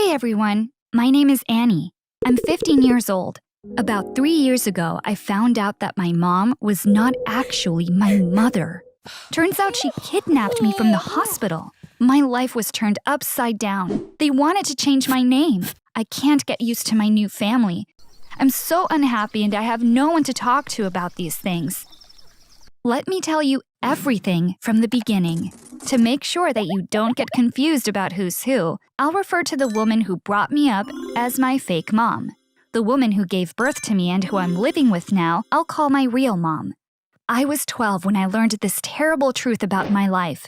Hey everyone, my name is Annie. I'm 15 years old. About 3 years ago, I found out that my mom was not actually my mother. Turns out she kidnapped me from the hospital. My life was turned upside down. They wanted to change my name. I can't get used to my new family. I'm so unhappy and I have no one to talk to about these things. Let me tell you everything from the beginning. To make sure that you don't get confused about who's who, I'll refer to the woman who brought me up as my fake mom. The woman who gave birth to me and who I'm living with now, I'll call my real mom. I was 12 when I learned this terrible truth about my life.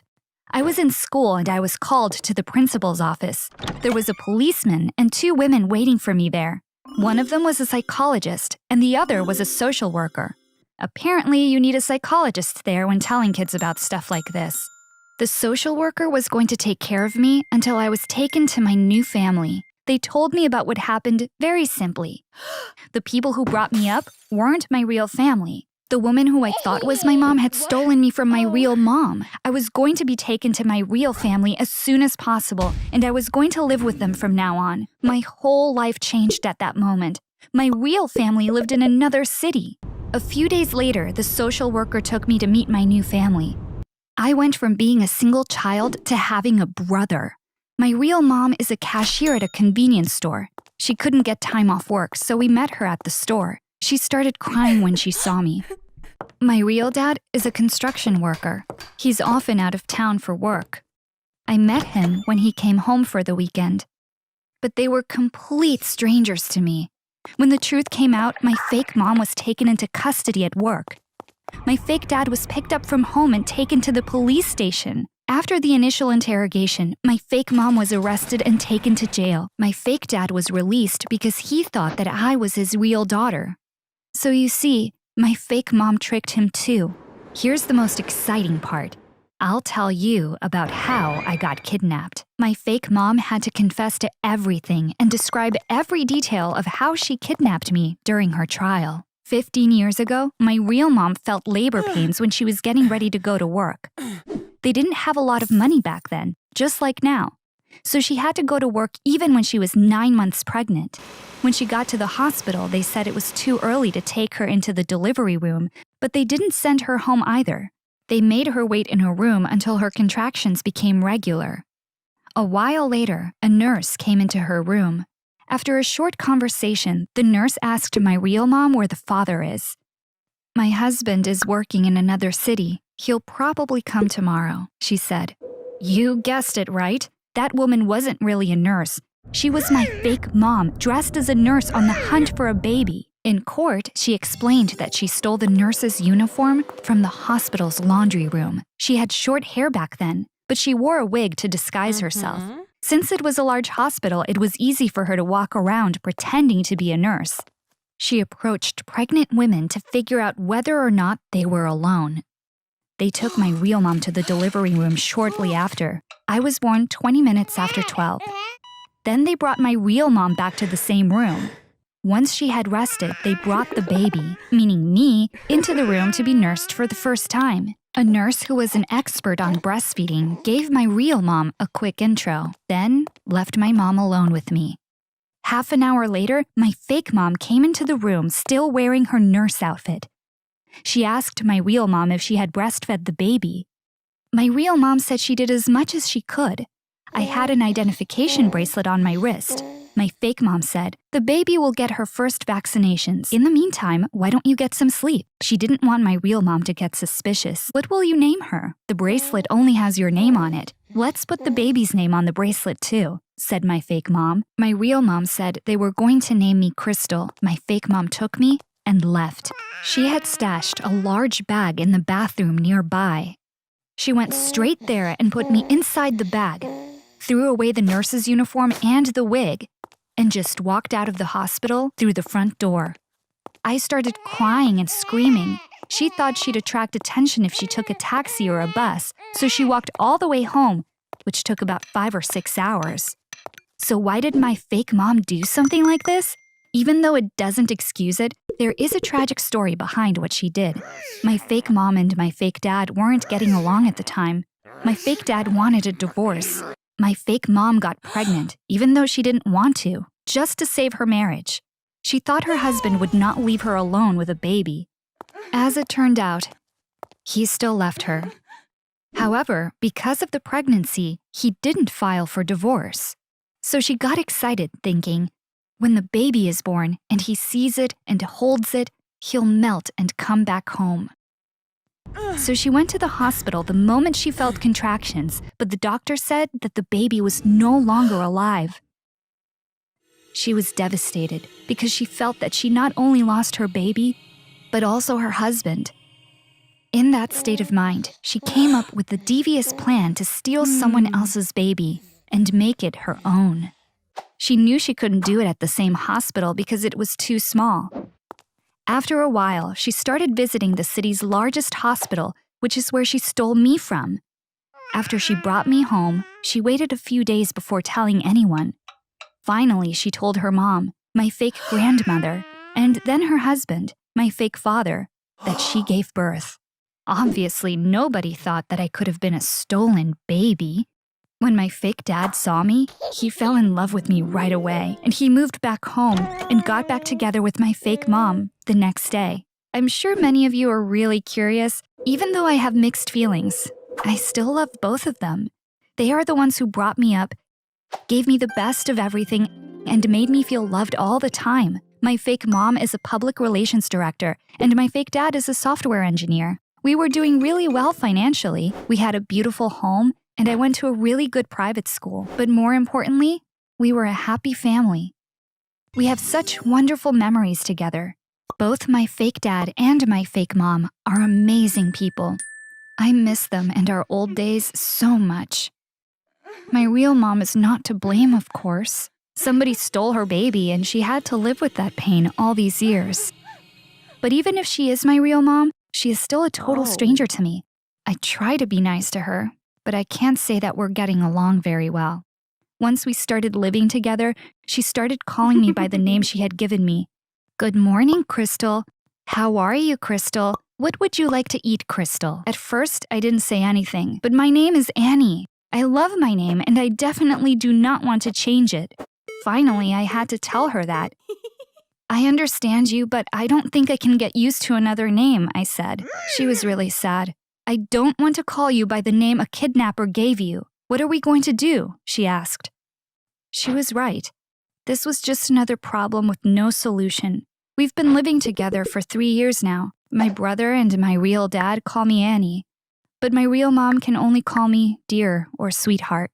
I was in school and I was called to the principal's office. There was a policeman and 2 women waiting for me there. One of them was a psychologist and the other was a social worker. Apparently, you need a psychologist there when telling kids about stuff like this. The social worker was going to take care of me until I was taken to my new family. They told me about what happened very simply. The people who brought me up weren't my real family. The woman who I thought was my mom had stolen me from my real mom. I was going to be taken to my real family as soon as possible, and I was going to live with them from now on. My whole life changed at that moment. My real family lived in another city. A few days later, the social worker took me to meet my new family. I went from being a single child to having a brother. My real mom is a cashier at a convenience store. She couldn't get time off work, so we met her at the store. She started crying when she saw me. My real dad is a construction worker. He's often out of town for work. I met him when he came home for the weekend. But they were complete strangers to me. When the truth came out, my fake mom was taken into custody at work. My fake dad was picked up from home and taken to the police station. After the initial interrogation, my fake mom was arrested and taken to jail. My fake dad was released because he thought that I was his real daughter. So you see, my fake mom tricked him too. Here's the most exciting part. I'll tell you about how I got kidnapped. My fake mom had to confess to everything and describe every detail of how she kidnapped me during her trial. 15 years ago, my real mom felt labor pains when she was getting ready to go to work. They didn't have a lot of money back then, just like now. So she had to go to work even when she was 9 months pregnant. When she got to the hospital, they said it was too early to take her into the delivery room, but they didn't send her home either. They made her wait in her room until her contractions became regular. A while later, a nurse came into her room. After a short conversation, the nurse asked my real mom where the father is. "My husband is working in another city. He'll probably come tomorrow," she said. You guessed it, right? That woman wasn't really a nurse. She was my fake mom, dressed as a nurse on the hunt for a baby. In court, she explained that she stole the nurse's uniform from the hospital's laundry room. She had short hair back then, but she wore a wig to disguise herself. Since it was a large hospital, it was easy for her to walk around pretending to be a nurse. She approached pregnant women to figure out whether or not they were alone. They took my real mom to the delivery room shortly after. I was born 20 minutes after 12. Then they brought my real mom back to the same room. Once she had rested, they brought the baby, meaning me, into the room to be nursed for the first time. A nurse who was an expert on breastfeeding gave my real mom a quick intro, then left my mom alone with me. Half an hour later, my fake mom came into the room still wearing her nurse outfit. She asked my real mom if she had breastfed the baby. My real mom said she did as much as she could. I had an identification bracelet on my wrist. My fake mom said, "The baby will get her first vaccinations. In the meantime, why don't you get some sleep?" She didn't want my real mom to get suspicious. "What will you name her? The bracelet only has your name on it. Let's put the baby's name on the bracelet too," said my fake mom. My real mom said they were going to name me Crystal. My fake mom took me and left. She had stashed a large bag in the bathroom nearby. She went straight there and put me inside the bag, threw away the nurse's uniform and the wig, and just walked out of the hospital through the front door. I started crying and screaming. She thought she'd attract attention if she took a taxi or a bus, so she walked all the way home, which took about 5 or 6 hours. So why did my fake mom do something like this? Even though it doesn't excuse it, there is a tragic story behind what she did. My fake mom and my fake dad weren't getting along at the time. My fake dad wanted a divorce. My fake mom got pregnant, even though she didn't want to, just to save her marriage. She thought her husband would not leave her alone with a baby. As it turned out, he still left her. However, because of the pregnancy, he didn't file for divorce. So she got excited, thinking, when the baby is born and he sees it and holds it, he'll melt and come back home. So she went to the hospital the moment she felt contractions, but the doctor said that the baby was no longer alive. She was devastated because she felt that she not only lost her baby, but also her husband. In that state of mind, she came up with the devious plan to steal someone else's baby and make it her own. She knew she couldn't do it at the same hospital because it was too small. After a while, she started visiting the city's largest hospital, which is where she stole me from. After she brought me home, she waited a few days before telling anyone. Finally, she told her mom, my fake grandmother, and then her husband, my fake father, that she gave birth. Obviously, nobody thought that I could have been a stolen baby. When my fake dad saw me, he fell in love with me right away, and he moved back home and got back together with my fake mom the next day. I'm sure many of you are really curious. Even though I have mixed feelings, I still love both of them. They are the ones who brought me up, gave me the best of everything, and made me feel loved all the time. My fake mom is a public relations director, and my fake dad is a software engineer. We were doing really well financially. We had a beautiful home, and I went to a really good private school. But more importantly, we were a happy family. We have such wonderful memories together. Both my fake dad and my fake mom are amazing people. I miss them and our old days so much. My real mom is not to blame, of course. Somebody stole her baby and she had to live with that pain all these years. But even if she is my real mom, she is still a total stranger to me. I try to be nice to her, but I can't say that we're getting along very well. Once we started living together, she started calling me by the name she had given me. Good morning, Crystal. How are you, Crystal? What would you like to eat, Crystal? At first, I didn't say anything, but my name is Annie. I love my name, and I definitely do not want to change it. Finally, I had to tell her that. I understand you, but I don't think I can get used to another name, I said. She was really sad. I don't want to call you by the name a kidnapper gave you. What are we going to do? She asked. She was right. This was just another problem with no solution. We've been living together for 3 years now. My brother and my real dad call me Annie, but my real mom can only call me dear or sweetheart.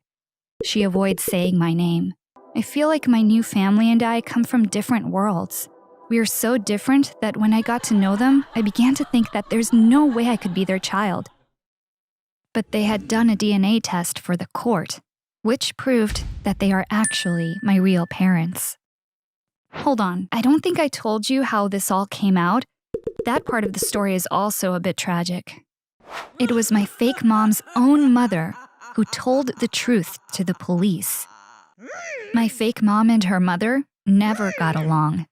She avoids saying my name. I feel like my new family and I come from different worlds. We are so different that when I got to know them, I began to think that there's no way I could be their child. But they had done a DNA test for the court, which proved that they are actually my real parents. Hold on, I don't think I told you how this all came out. That part of the story is also a bit tragic. It was my fake mom's own mother who told the truth to the police. My fake mom and her mother never got along.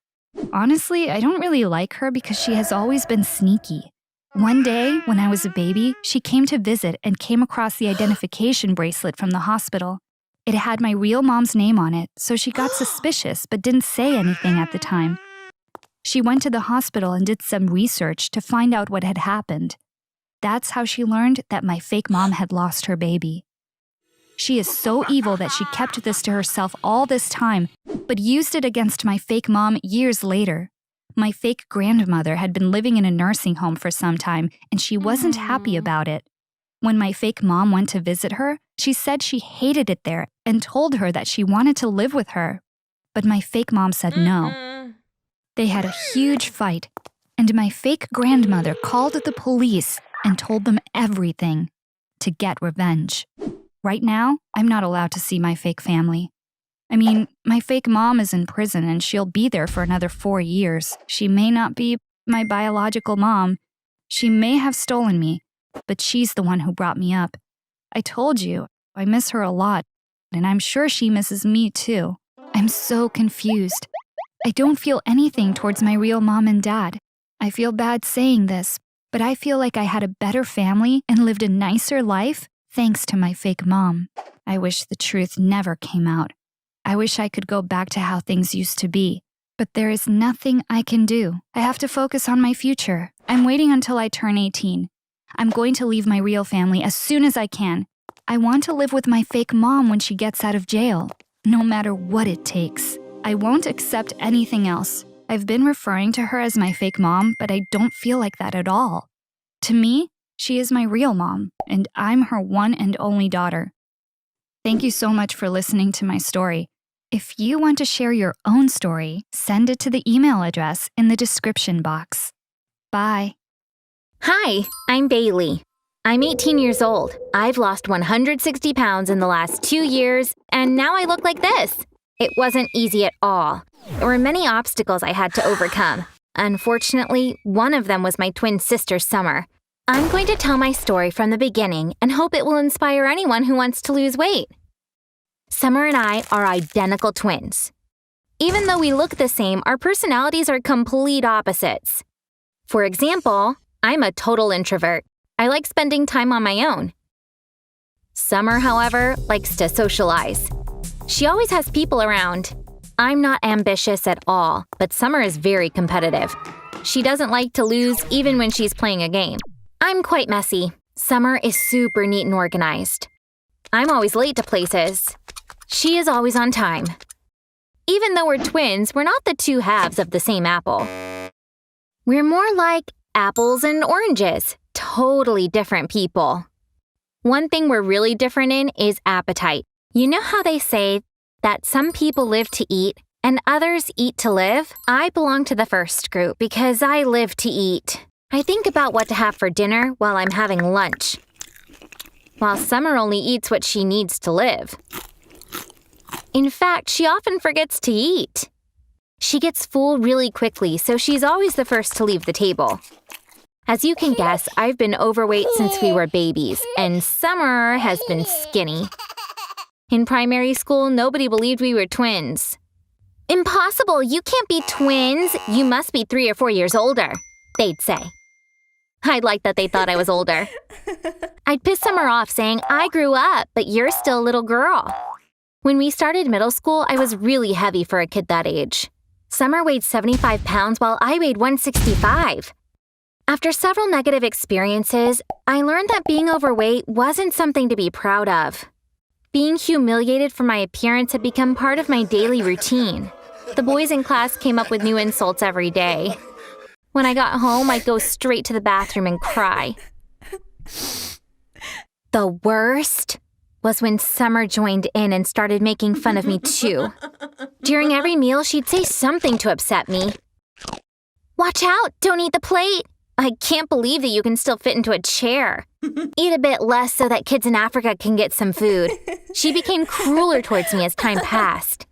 Honestly, I don't really like her because she has always been sneaky. One day, when I was a baby, she came to visit and came across the identification bracelet from the hospital. It had my real mom's name on it, so she got suspicious but didn't say anything at the time. She went to the hospital and did some research to find out what had happened. That's how she learned that my fake mom had lost her baby. She is so evil that she kept this to herself all this time, but used it against my fake mom years later. My fake grandmother had been living in a nursing home for some time, and she wasn't happy about it. When my fake mom went to visit her, she said she hated it there and told her that she wanted to live with her. But my fake mom said no. They had a huge fight, and my fake grandmother called the police and told them everything to get revenge. Right now, I'm not allowed to see my fake family. I mean, my fake mom is in prison and she'll be there for another 4 years. She may not be my biological mom. She may have stolen me, but she's the one who brought me up. I told you, I miss her a lot, and I'm sure she misses me too. I'm so confused. I don't feel anything towards my real mom and dad. I feel bad saying this, but I feel like I had a better family and lived a nicer life thanks to my fake mom. I wish the truth never came out. I wish I could go back to how things used to be. But there is nothing I can do. I have to focus on my future. I'm waiting until I turn 18. I'm going to leave my real family as soon as I can. I want to live with my fake mom when she gets out of jail, no matter what it takes. I won't accept anything else. I've been referring to her as my fake mom, but I don't feel like that at all. To me, she is my real mom, and I'm her one and only daughter. Thank you so much for listening to my story. If you want to share your own story, send it to the email address in the description box. Bye. Hi, I'm Bailey. I'm 18 years old. I've lost 160 pounds in the last 2 years, and now I look like this. It wasn't easy at all. There were many obstacles I had to overcome. Unfortunately, one of them was my twin sister, Summer. I'm going to tell my story from the beginning and hope it will inspire anyone who wants to lose weight. Summer and I are identical twins. Even though we look the same, our personalities are complete opposites. For example, I'm a total introvert. I like spending time on my own. Summer, however, likes to socialize. She always has people around. I'm not ambitious at all, but Summer is very competitive. She doesn't like to lose even when she's playing a game. I'm quite messy. Summer is super neat and organized. I'm always late to places. She is always on time. Even though we're twins, we're not the two halves of the same apple. We're more like apples and oranges, totally different people. One thing we're really different in is appetite. You know how they say that some people live to eat and others eat to live? I belong to the first group because I live to eat. I think about what to have for dinner while I'm having lunch, while Summer only eats what she needs to live. In fact, she often forgets to eat. She gets full really quickly, so she's always the first to leave the table. As you can guess, I've been overweight since we were babies, and Summer has been skinny. In primary school, nobody believed we were twins. "Impossible! You can't be twins! You must be 3 or 4 years older," they'd say. I'd like that they thought I was older. I'd piss Summer off saying, "I grew up, but you're still a little girl." When we started middle school, I was really heavy for a kid that age. Summer weighed 75 pounds while I weighed 165. After several negative experiences, I learned that being overweight wasn't something to be proud of. Being humiliated for my appearance had become part of my daily routine. The boys in class came up with new insults every day. When I got home, I'd go straight to the bathroom and cry. The worst was when Summer joined in and started making fun of me too. During every meal, she'd say something to upset me. "Watch out! Don't eat the plate! I can't believe that you can still fit into a chair. Eat a bit less so that kids in Africa can get some food." She became crueler towards me as time passed.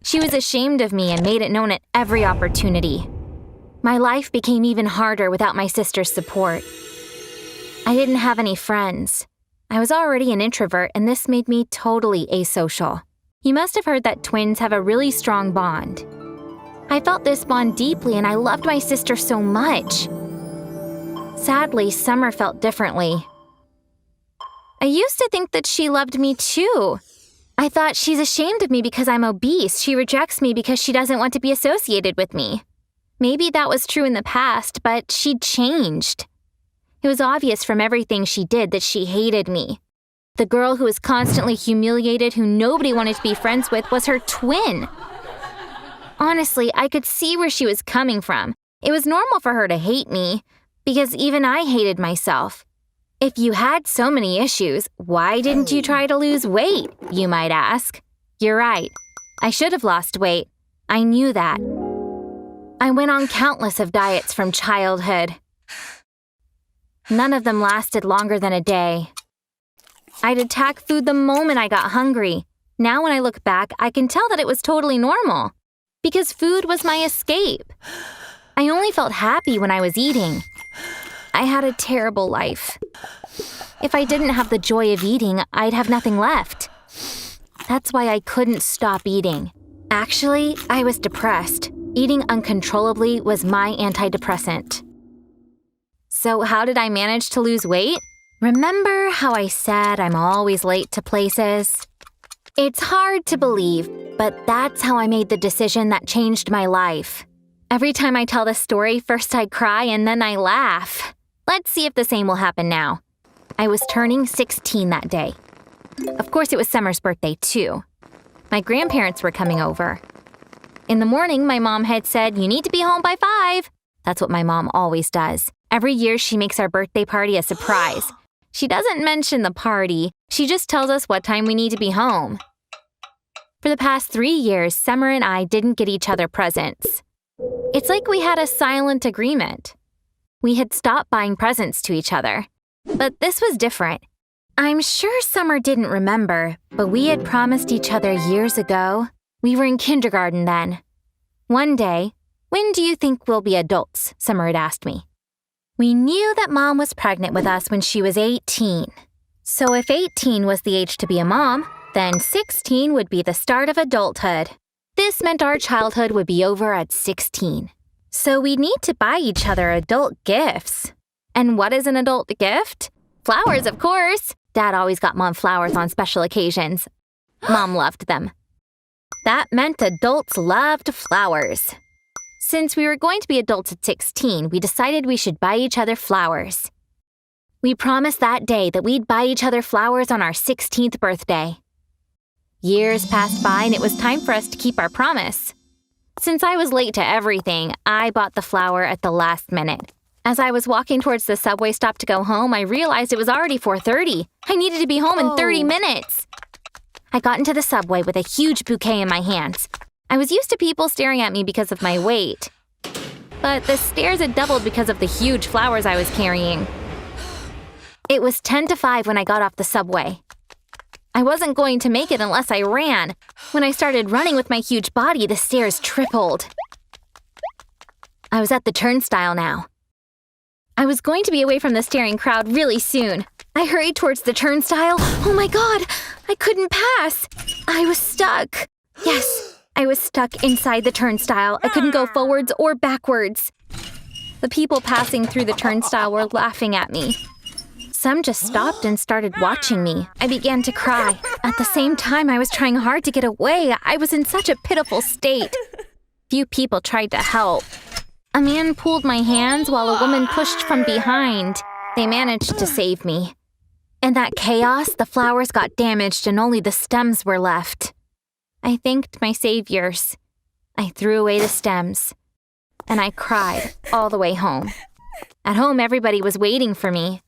She was ashamed of me and made it known at every opportunity. My life became even harder without my sister's support. I didn't have any friends. I was already an introvert, and this made me totally asocial. You must have heard that twins have a really strong bond. I felt this bond deeply, and I loved my sister so much. Sadly, Summer felt differently. I used to think that she loved me too. I thought, she's ashamed of me because I'm obese. She rejects me because she doesn't want to be associated with me. Maybe that was true in the past, but she'd changed. It was obvious from everything she did that she hated me. The girl who was constantly humiliated, who nobody wanted to be friends with, was her twin. Honestly, I could see where she was coming from. It was normal for her to hate me, because even I hated myself. If you had so many issues, why didn't you try to lose weight, you might ask? You're right. I should have lost weight. I knew that. I went on countless of diets from childhood. None of them lasted longer than a day. I'd attack food the moment I got hungry. Now when I look back, I can tell that it was totally normal, because food was my escape. I only felt happy when I was eating. I had a terrible life. If I didn't have the joy of eating, I'd have nothing left. That's why I couldn't stop eating. Actually, I was depressed. Eating uncontrollably was my antidepressant. So how did I manage to lose weight? Remember how I said I'm always late to places? It's hard to believe, but that's how I made the decision that changed my life. Every time I tell this story, first I cry and then I laugh. Let's see if the same will happen now. I was turning 16 that day. Of course, it was Summer's birthday, too. My grandparents were coming over. In the morning, my mom had said, "You need to be home by 5." That's what my mom always does. Every year, she makes our birthday party a surprise. She doesn't mention the party. She just tells us what time we need to be home. For the past 3 years, Summer and I didn't get each other presents. It's like we had a silent agreement. We had stopped buying presents to each other. But this was different. I'm sure Summer didn't remember, but we had promised each other years ago. We were in kindergarten then. One day, "When do you think we'll be adults?" Summer had asked me. We knew that Mom was pregnant with us when she was 18. So if 18 was the age to be a mom, then 16 would be the start of adulthood. This meant our childhood would be over at 16. So we'd need to buy each other adult gifts. And what is an adult gift? Flowers, of course. Dad always got Mom flowers on special occasions. Mom loved them. That meant adults loved flowers. Since we were going to be adults at 16, we decided we should buy each other flowers. We promised that day that we'd buy each other flowers on our 16th birthday. Years passed by and it was time for us to keep our promise. Since I was late to everything, I bought the flower at the last minute. As I was walking towards the subway stop to go home, I realized it was already 4:30. I needed to be home in 30 minutes. I got into the subway with a huge bouquet in my hands. I was used to people staring at me because of my weight. But the stares had doubled because of the huge flowers I was carrying. It was 10 to 5 when I got off the subway. I wasn't going to make it unless I ran. When I started running with my huge body, the stares tripled. I was at the turnstile now. I was going to be away from the staring crowd really soon. I hurried towards the turnstile. Oh my God, I couldn't pass. I was stuck. Yes, I was stuck inside the turnstile. I couldn't go forwards or backwards. The people passing through the turnstile were laughing at me. Some just stopped and started watching me. I began to cry. At the same time, I was trying hard to get away. I was in such a pitiful state. Few people tried to help. A man pulled my hands while a woman pushed from behind. They managed to save me. In that chaos, the flowers got damaged and only the stems were left. I thanked my saviors. I threw away the stems. And I cried all the way home. At home, everybody was waiting for me.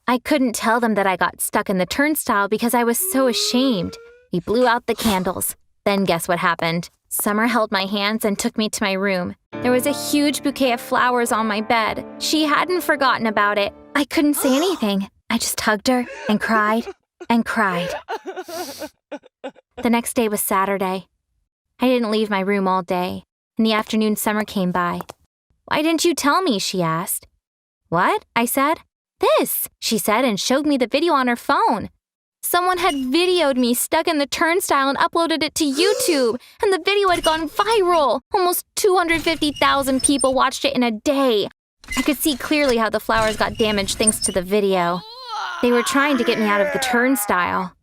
I couldn't tell them that I got stuck in the turnstile because I was so ashamed. We blew out the candles. Then guess what happened? Summer held my hands and took me to my room. There was a huge bouquet of flowers on my bed. She hadn't forgotten about it. I couldn't say anything. I just hugged her and cried and cried. The next day was Saturday. I didn't leave my room all day. In the afternoon, Summer came by. "Why didn't you tell me?" she asked. "What?" I said. "This," she said and showed me the video on her phone. Someone had videoed me stuck in the turnstile and uploaded it to YouTube, and the video had gone viral. Almost 250,000 people watched it in a day. I could see clearly how the flowers got damaged thanks to the video. They were trying to get me out of the turnstile.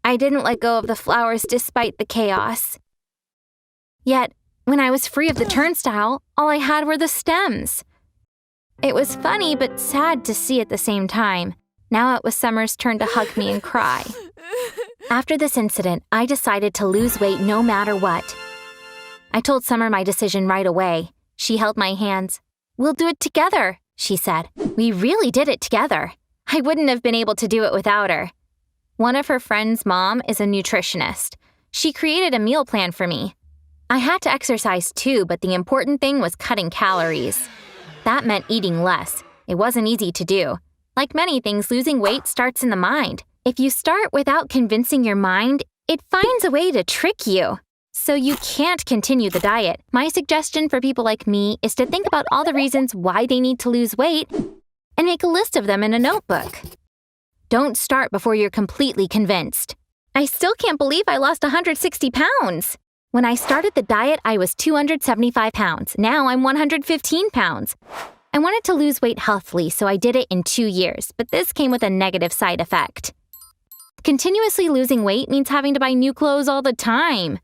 I didn't let go of the flowers despite the chaos. Yet, when I was free of the turnstile, all I had were the stems. It was funny but sad to see at the same time. Now it was Summer's turn to hug me and cry. After this incident, I decided to lose weight no matter what. I told Summer my decision right away. She held my hands. "We'll do it together," she said. We really did it together. I wouldn't have been able to do it without her. One of her friends' mom is a nutritionist. She created a meal plan for me. I had to exercise too, but the important thing was cutting calories. That meant eating less. It wasn't easy to do. Like many things, losing weight starts in the mind. If you start without convincing your mind, it finds a way to trick you. So you can't continue the diet. My suggestion for people like me is to think about all the reasons why they need to lose weight and make a list of them in a notebook. Don't start before you're completely convinced. I still can't believe I lost 160 pounds. When I started the diet, I was 275 pounds. Now I'm 115 pounds. I wanted to lose weight healthily, so I did it in 2 years, but this came with a negative side effect. Continuously losing weight means having to buy new clothes all the time.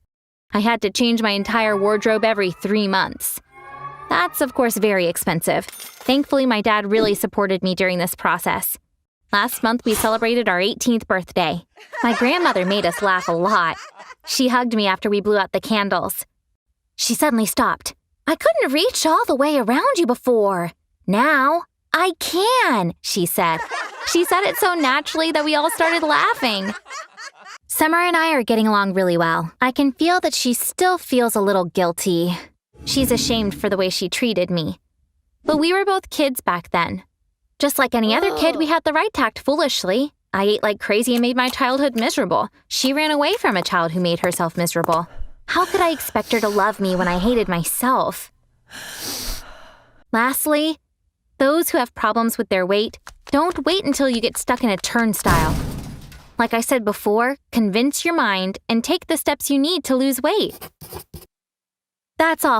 I had to change my entire wardrobe every 3 months. That's, of course, very expensive. Thankfully, my dad really supported me during this process. Last month, we celebrated our 18th birthday. My grandmother made us laugh a lot. She hugged me after we blew out the candles. She suddenly stopped. "I couldn't reach all the way around you before. Now, I can," she said. She said it so naturally that we all started laughing. Summer and I are getting along really well. I can feel that she still feels a little guilty. She's ashamed for the way she treated me. But we were both kids back then. Just like any other kid, we had the right to act foolishly. I ate like crazy and made my childhood miserable. She ran away from a child who made herself miserable. How could I expect her to love me when I hated myself? Lastly, those who have problems with their weight, don't wait until you get stuck in a turnstile. Like I said before, convince your mind and take the steps you need to lose weight. That's all